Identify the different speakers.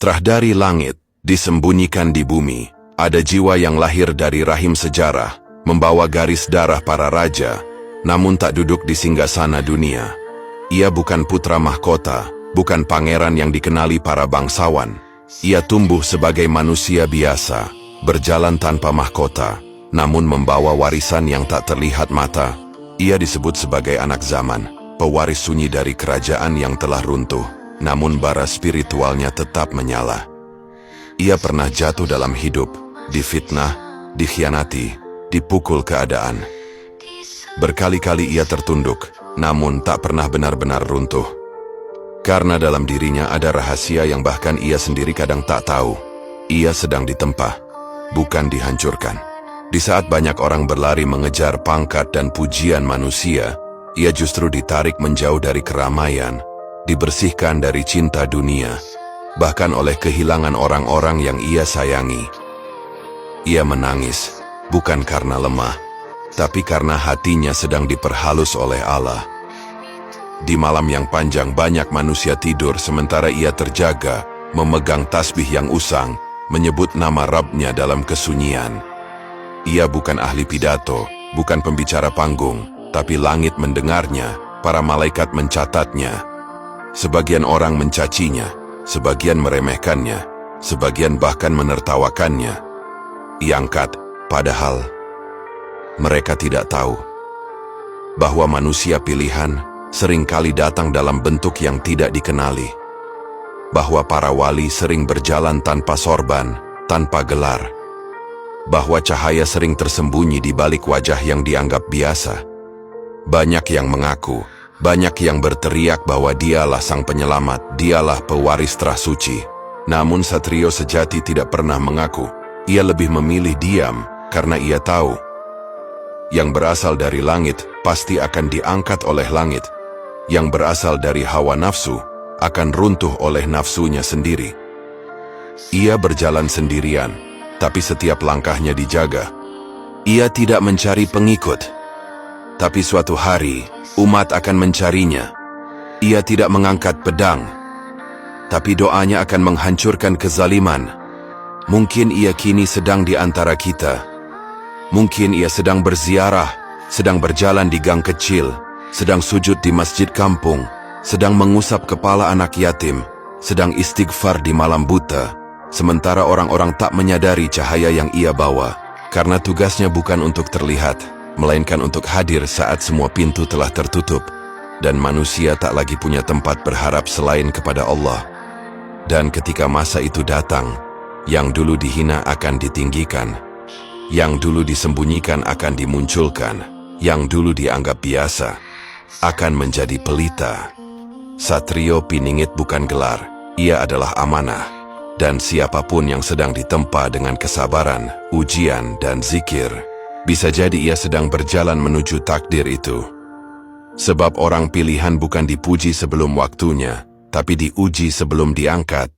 Speaker 1: Terah dari langit, disembunyikan di bumi, ada jiwa yang lahir dari rahim sejarah, membawa garis darah para raja, namun tak duduk di singgasana dunia. Ia bukan putra mahkota, bukan pangeran yang dikenali para bangsawan. Ia tumbuh sebagai manusia biasa, berjalan tanpa mahkota, namun membawa warisan yang tak terlihat mata. Ia disebut sebagai anak zaman, pewaris sunyi dari kerajaan yang telah runtuh, namun bara spiritualnya tetap menyala. Ia pernah jatuh dalam hidup, difitnah, dikhianati, dipukul keadaan. Berkali-kali ia tertunduk, namun tak pernah benar-benar runtuh. Karena dalam dirinya ada rahasia yang bahkan ia sendiri kadang tak tahu. Ia sedang ditempa, bukan dihancurkan. Di saat banyak orang berlari mengejar pangkat dan pujian manusia, ia justru ditarik menjauh dari keramaian, dibersihkan dari cinta dunia, bahkan oleh kehilangan orang-orang yang ia sayangi. Ia menangis, bukan karena lemah, tapi karena hatinya sedang diperhalus oleh Allah. Di malam yang panjang banyak manusia tidur sementara ia terjaga, memegang tasbih yang usang, menyebut nama Rabb-Nya dalam kesunyian. Ia bukan ahli pidato, bukan pembicara panggung, tapi langit mendengarnya, para malaikat mencatatnya. Sebagian orang mencacinya, sebagian meremehkannya, sebagian bahkan menertawakannya. Iangkat, padahal mereka tidak tahu bahwa manusia pilihan seringkali datang dalam bentuk yang tidak dikenali, bahwa para wali sering berjalan tanpa sorban, tanpa gelar, bahwa cahaya sering tersembunyi di balik wajah yang dianggap biasa. Banyak yang mengaku, banyak yang berteriak bahwa dialah sang penyelamat, dialah pewaris terah suci. Namun satrio sejati tidak pernah mengaku. Ia lebih memilih diam, karena ia tahu yang berasal dari langit pasti akan diangkat oleh langit. Yang berasal dari hawa nafsu akan runtuh oleh nafsunya sendiri. Ia berjalan sendirian, tapi setiap langkahnya dijaga. Ia tidak mencari pengikut, tapi suatu hari umat akan mencarinya. Ia tidak mengangkat pedang, tapi doanya akan menghancurkan kezaliman. Mungkin ia kini sedang di antara kita. Mungkin ia sedang berziarah, sedang berjalan di gang kecil, sedang sujud di masjid kampung, sedang mengusap kepala anak yatim, sedang istighfar di malam buta, sementara orang-orang tak menyadari cahaya yang ia bawa, karena tugasnya bukan untuk terlihat, melainkan untuk hadir saat semua pintu telah tertutup, dan manusia tak lagi punya tempat berharap selain kepada Allah. Dan ketika masa itu datang, yang dulu dihina akan ditinggikan, yang dulu disembunyikan akan dimunculkan, yang dulu dianggap biasa akan menjadi pelita. Satrio Piningit bukan gelar, ia adalah amanah. Dan siapapun yang sedang ditempa dengan kesabaran, ujian, dan zikir, bisa jadi ia sedang berjalan menuju takdir itu. Sebab orang pilihan bukan dipuji sebelum waktunya, tapi diuji sebelum diangkat.